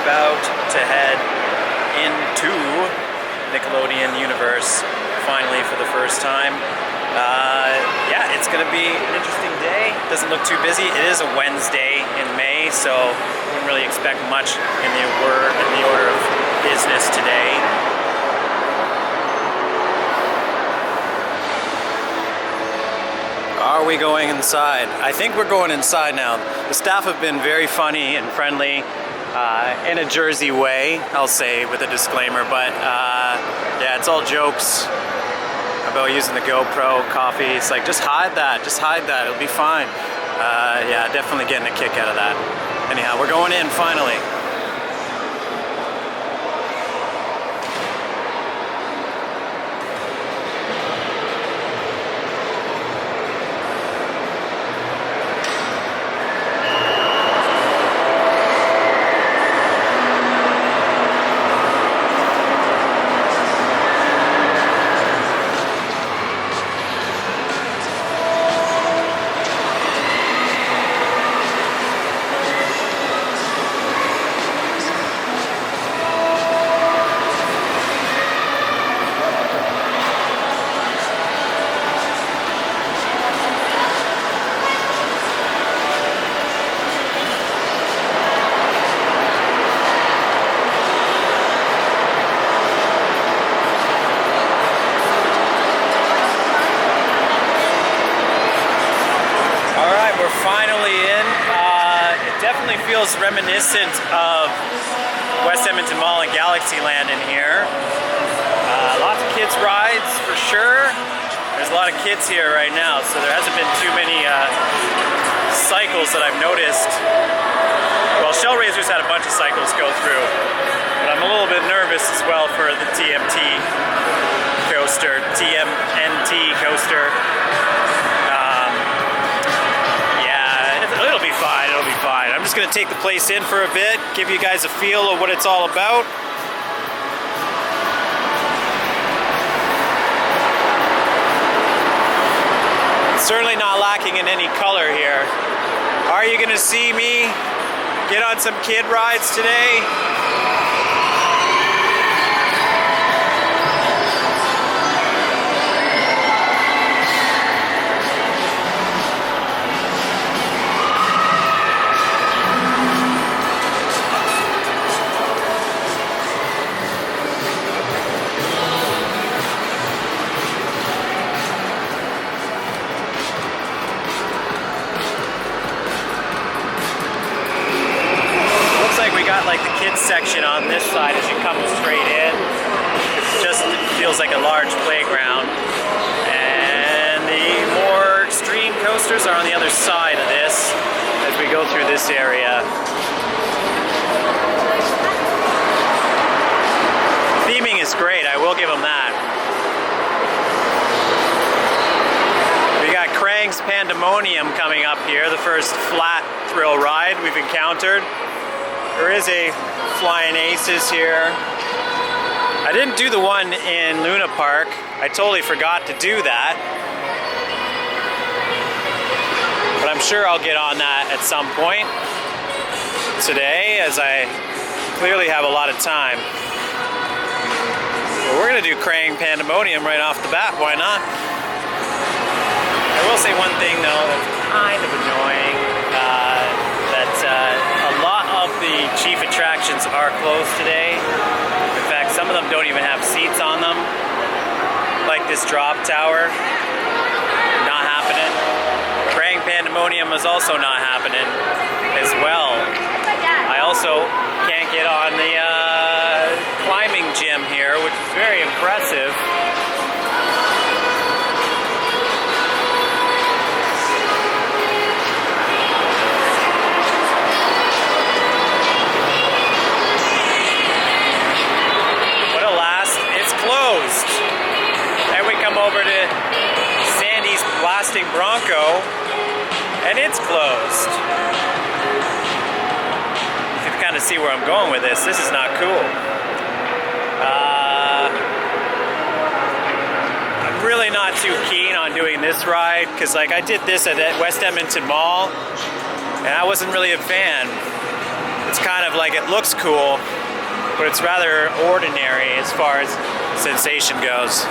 about to head into Nickelodeon Universe finally for the first time. Yeah, it's gonna be an interesting day. Doesn't look too busy. It is a Wednesday in May, so wouldn't really expect much in the order of business today. Are we going inside? I think we're going inside now. The staff have been very funny and friendly in a Jersey way, I'll say with a disclaimer, but yeah, it's all jokes about using the GoPro coffee. It's like, just hide that, it'll be fine. Yeah, definitely getting a kick out of that. Anyhow, we're going in finally. Feels reminiscent of West Edmonton Mall and Galaxyland in here. Lots of kids rides for sure. There's a lot of kids here right now, so there hasn't been too many cycles that I've noticed. Well, Shellraiser's had a bunch of cycles go through, but I'm a little bit nervous as well for the TMNT coaster. It'll be fine, I'm just gonna take the place in for a bit, give you guys a feel of what it's all about. It's certainly not lacking in any color here. Are you gonna see me get on some kid rides today? Like the kids section on this side as you come straight in. It just feels like a large playground. And the more extreme coasters are on the other side of this as we go through this area. Theming is great, I will give them that. We got Krang's Pandemonium coming up here, the first flat thrill ride we've encountered. There is a Flying Aces here. I didn't do the one in Luna Park. I totally forgot to do that. But I'm sure I'll get on that at some point today, as I clearly have a lot of time. But we're gonna do Krang Pandemonium right off the bat, why not? I will say one thing though that's kind of annoying, a lot of the chief attractions are closed today. In fact, some of them don't even have seats on them. Like this drop tower, not happening. Krang Pandemonium is also not happening as well. I also can't get on the climbing gym here, which is very impressive. Over to Sandy's Blasting Bronco, and it's closed. You can kind of see where I'm going with this. This is not cool. I'm really not too keen on doing this ride, because like I did this at West Edmonton Mall, and I wasn't really a fan. it's kind of like it looks cool, but it's rather ordinary as far as sensation goes.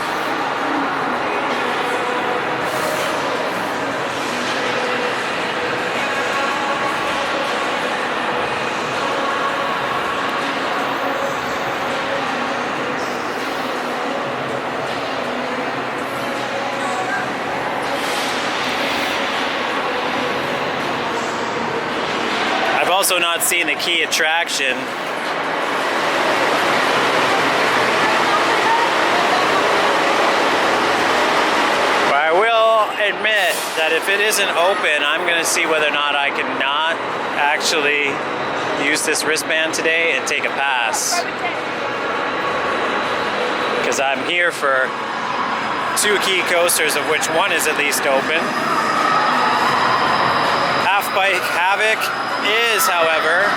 I've also not seen the key attraction. But I will admit that if it isn't open, I'm going to see whether or not I can not actually use this wristband today and take a pass. Because I'm here for 2 key coasters, of which one is at least open. Half Bike Havoc is, however,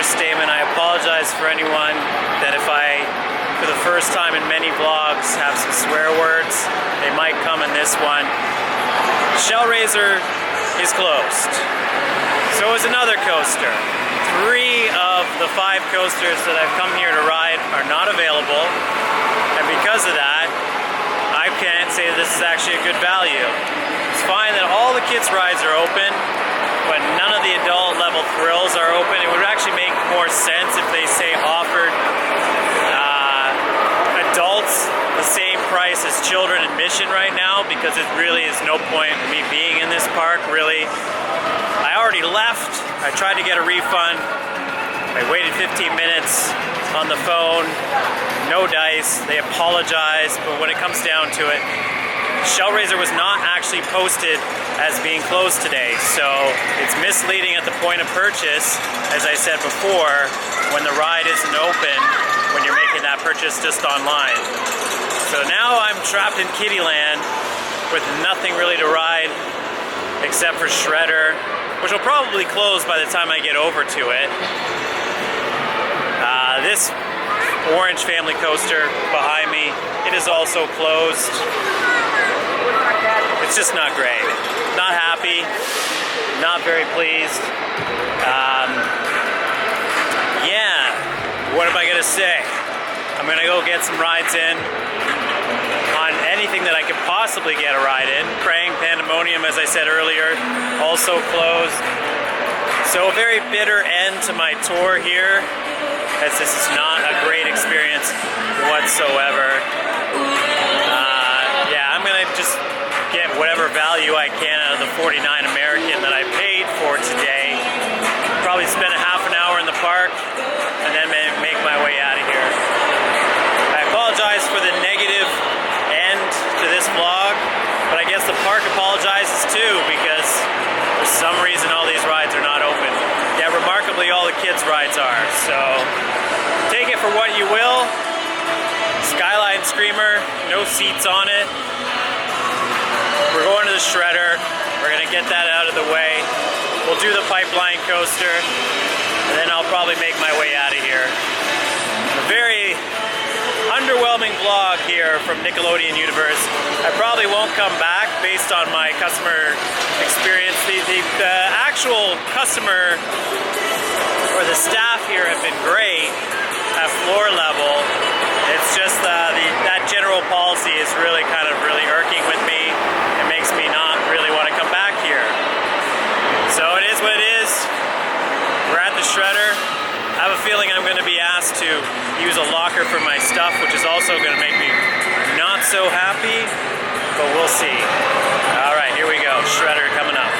statement. I apologize for anyone that if I, for the first time in many vlogs, have some swear words, they might come in this one. Shellraiser is closed. So is another coaster. 3 of the 5 coasters that I've come here to ride are not available, and because of that, I can't say this is actually a good value. It's fine that all the kids' rides are open, but none of the adult level thrills are open. It would actually make more sense if they say offered adults the same price as children admission right now, because it really is no point in me being in this park, really. I already left. I tried to get a refund. I waited 15 minutes on the phone. No dice. They apologized, but when it comes down to it, Shellraiser was not actually posted as being closed today, so it's misleading at the point of purchase, as I said before, when the ride isn't open, when you're making that purchase just online. So now I'm trapped in Kiddieland with nothing really to ride except for Shredder, which will probably close by the time I get over to it. This orange family coaster behind me, it is also closed. It's just not great. Not happy, not very pleased. Yeah, what am I gonna say? I'm gonna go get some rides in on anything that I could possibly get a ride in. Praying Pandemonium, as I said earlier, also closed. So a very bitter end to my tour here, as this is not a great experience whatsoever. Yeah, I'm gonna just get whatever value I can out of the $49 American that I paid for today. Probably spend a half an hour in the park and then make my way out of here. I apologize for the negative end to this vlog, but I guess the park apologizes too, because for some reason all these rides are not open. Yeah, remarkably all the kids' rides are, so take it for what you will. Skyline Screamer, no seats on it. We're going to the Shredder. We're gonna get that out of the way. We'll do the Pipeline coaster, and then I'll probably make my way out of here. A very underwhelming vlog here from Nickelodeon Universe. I probably won't come back based on my customer experience. The actual customer or the staff here have been great at floor level. It's just that general policy is really kind of irking with me. It makes me not really want to come back here. So it is what it is. We're at the Shredder. I have a feeling I'm going to be asked to use a locker for my stuff, which is also going to make me not so happy, but we'll see. All right, here we go. Shredder coming up.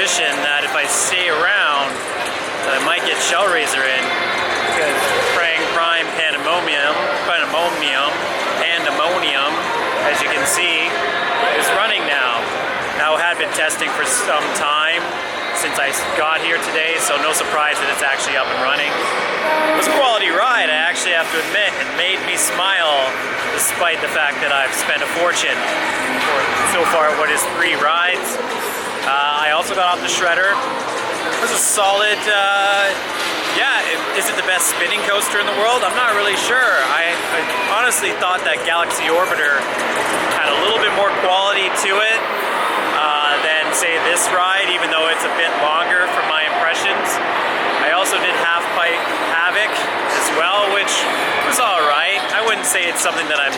suspicion that if I stay around, that I might get shellraiser in, because praying prime pandemonium, as you can see, is running now. Now, had been testing for some time since I got here today, so no surprise that it's actually up and running. It was a quality ride, I actually have to admit. It made me smile despite the fact that I've spent a fortune for so far what is 3 rides. I also got off the shredder. It was a solid, is it the best spinning coaster in the world? I'm not really sure. I honestly thought that Galaxy Orbiter had a little bit more quality to it than, say, this ride, even though it's a bit longer from my impressions. I also did Half Pipe Havoc as well, which was alright. I wouldn't say it's something that I'm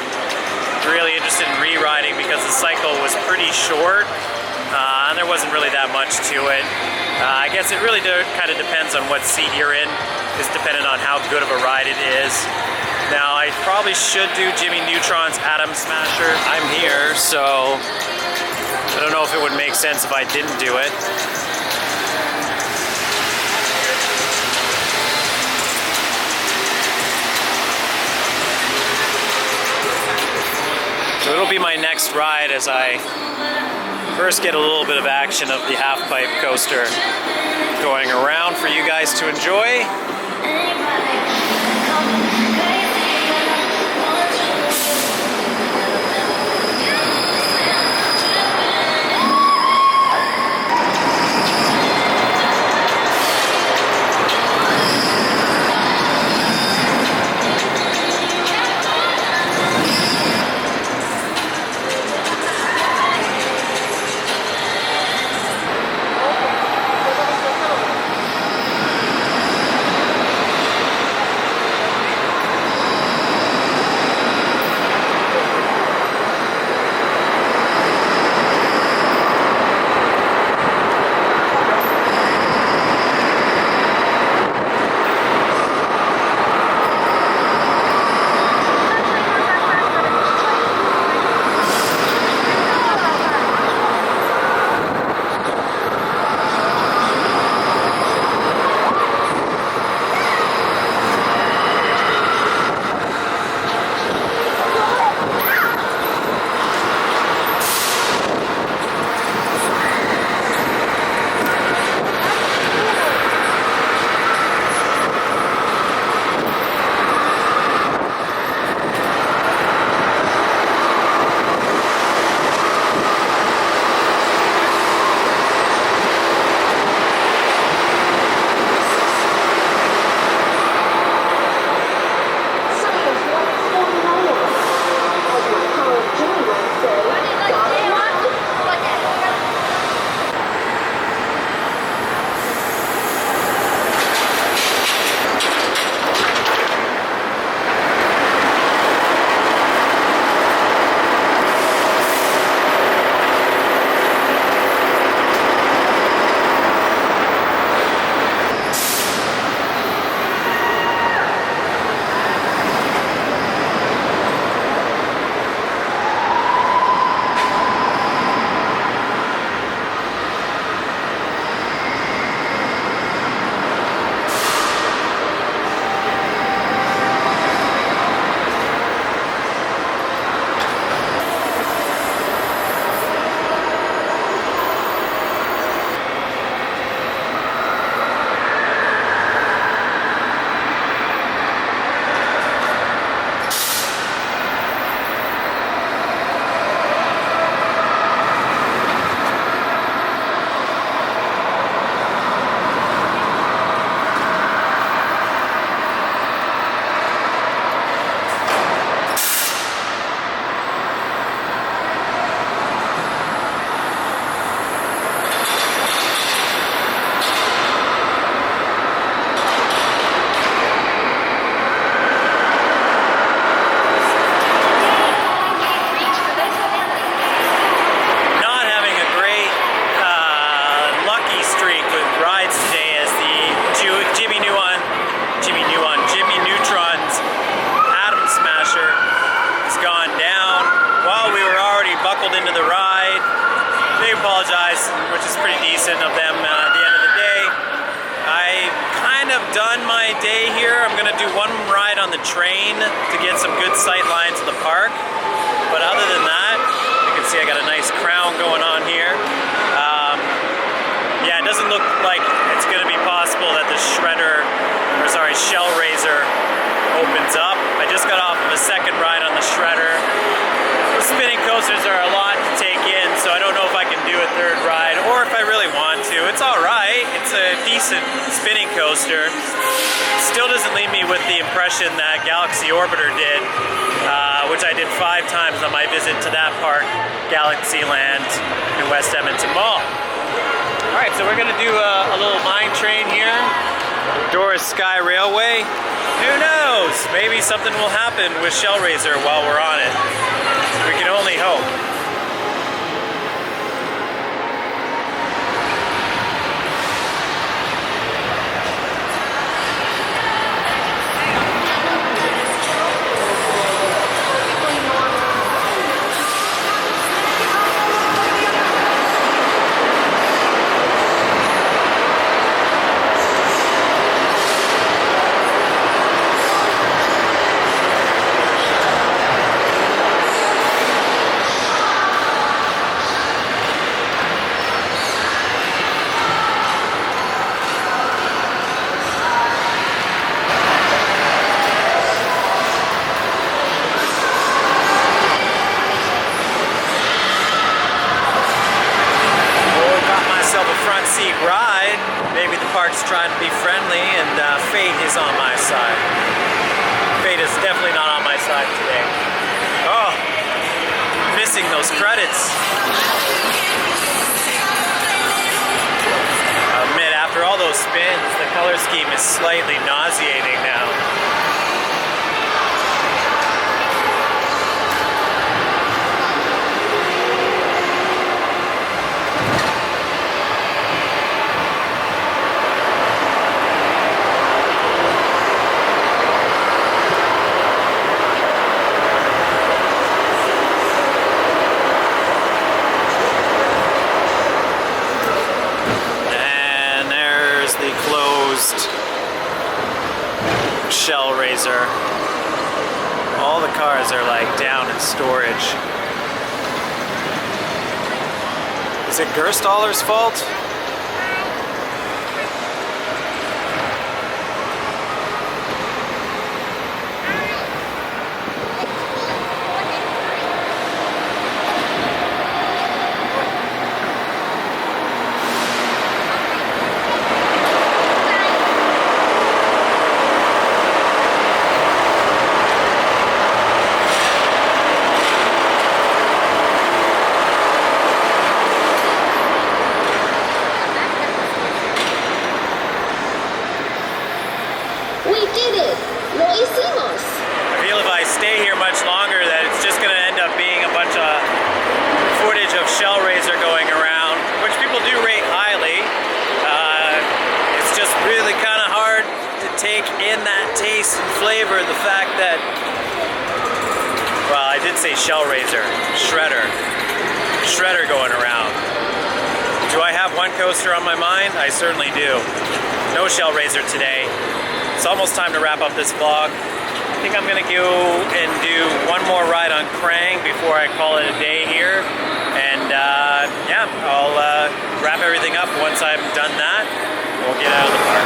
really interested in re-riding because the cycle was pretty short. And there wasn't really that much to it. I guess it really kind of depends on what seat you're in. It's dependent on how good of a ride it is. Now, I probably should do Jimmy Neutron's Atom Smasher. I'm here, so I don't know if it would make sense if I didn't do it. So it'll be my next ride as I first get a little bit of action of the half-pipe coaster going around for you guys to enjoy. done my day here. I'm gonna do one ride on the train to get some good sight lines of the park. But other than that, you can see I got a nice crown going on here. Yeah, it doesn't look like it's gonna be possible that the shellraiser opens up. I just got off of a second ride on the shredder. The spinning coasters are a lot to take in, so I don't know if I can do a third ride or if I really want to. It's all right. It's a decent spinning coaster. Still doesn't leave me with the impression that Galaxy Orbiter did, which I did 5 times on my visit to that park, Galaxyland in West Edmonton Mall. All right, so we're gonna do a little mine train here. Doris Sky Railway. Who knows? Maybe something will happen with Shellraiser while we're on it. We can only hope. Ride. Maybe the park's trying to be friendly and fate is on my side. Fate is definitely not on my side today. Oh, missing those credits. I'll admit, after all those spins, the color scheme is slightly nauseating now. Shellraiser. All the cars are like down in storage. Is it Gerstaller's fault? Shellraiser going around, which people do rate highly. It's just really kind of hard to take in that taste and flavor. The fact that, well, I did say Shellraiser, Shredder going around. Do I have one coaster on my mind? I certainly do. No Shellraiser today. It's almost time to wrap up this vlog. I think I'm gonna go and do one more ride on Krang before I call it a day here. And yeah, I'll wrap everything up once I'm done that. We'll get out of the park.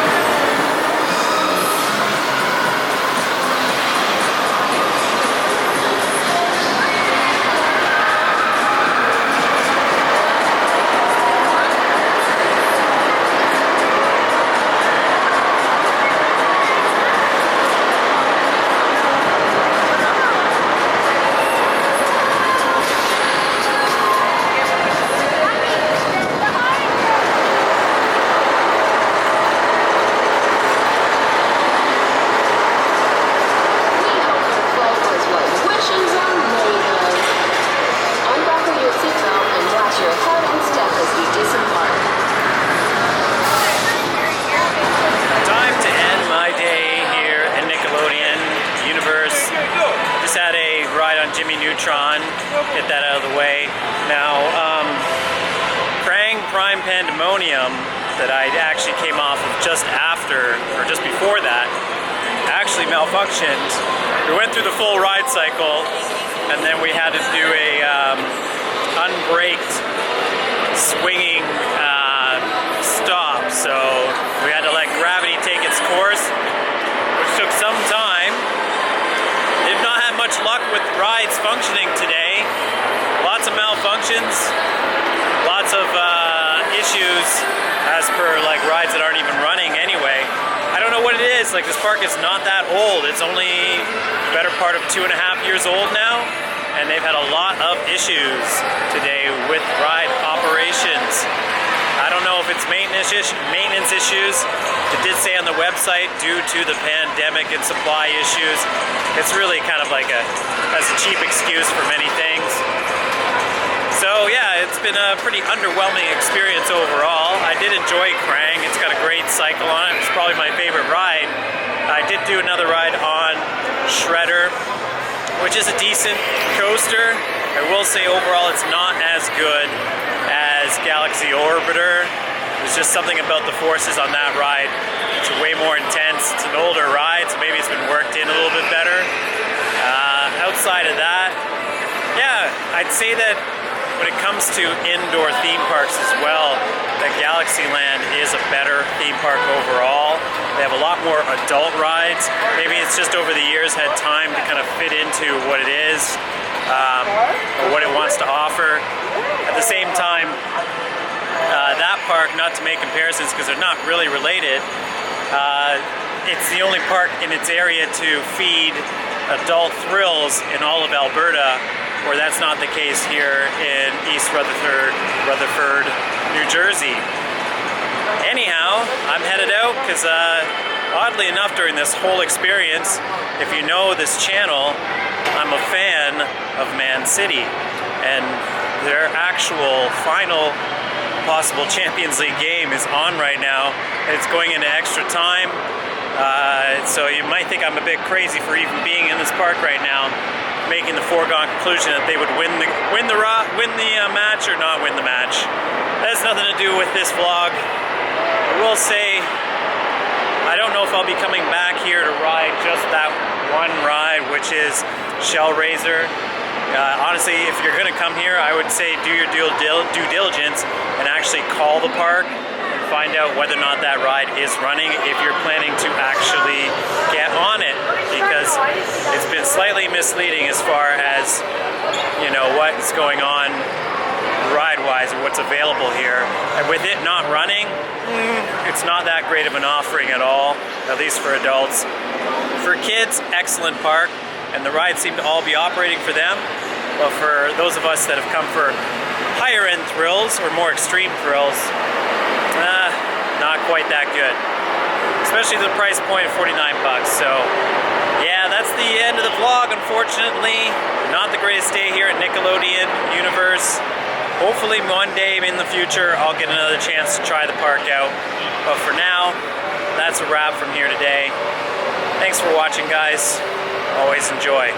Get that out of the way. Now, Krang Prime Pandemonium that I actually came off of just after, or just before that, actually malfunctioned. We went through the full ride cycle, and then we had to do a unbraked swinging stop. So we had to let gravity take its course, which took some time. They've not had much luck with rides functioning today. Lots of malfunctions, lots of issues as per like rides that aren't even running anyway. I don't know what it is. Like, this park is not that old. It's only the better part of 2.5 years old now, and they've had a lot of issues today with ride operations. I don't know if it's maintenance issues. It did say on the website due to the pandemic and supply issues. It's really kind of like as a cheap excuse for many things. So yeah, it's been a pretty underwhelming experience overall. I did enjoy Krang. It's got a great cycle on it. It's probably my favorite ride. I did do another ride on Shredder, which is a decent coaster. I will say overall it's not as good as Galaxy Orbiter. There's just something about the forces on that ride. It's way more intense. It's an older ride, so maybe it's been worked in a little bit better. Outside of that, yeah, I'd say that when it comes to indoor theme parks as well, that Galaxyland is a better theme park overall. They have a lot more adult rides. Maybe it's just over the years had time to kind of fit into what it is, or what it wants to offer. At the same time, that park, not to make comparisons because they're not really related, it's the only park in its area to feed adult thrills in all of Alberta, where that's not the case here in East Rutherford, New Jersey. Anyhow, I'm headed out because oddly enough during this whole experience, if you know this channel, I'm a fan of Man City, and their actual final possible Champions League game is on right now, and it's going into extra time. So you might think I'm a bit crazy for even being in this park right now, making the foregone conclusion that they would win the match or not win the match. That has nothing to do with this vlog. I will say, I don't know if I'll be coming back here to ride just that one ride, which is shellraiser. Honestly, if you're gonna come here, I would say do your due diligence and actually call the park and find out whether or not that ride is running if you're planning to actually get on it, because it's been slightly misleading as far as, you know, what's going on ride-wise or what's available here. And with it not running, it's not that great of an offering at all, at least for adults. For kids, excellent park, and the rides seem to all be operating for them. But for those of us that have come for higher end thrills or more extreme thrills, not quite that good. Especially the price point of 49 bucks. So yeah, that's the end of the vlog, unfortunately. Not the greatest day here at Nickelodeon Universe. Hopefully one day in the future I'll get another chance to try the park out. But for now, that's a wrap from here today. Thanks for watching, guys. Always enjoy.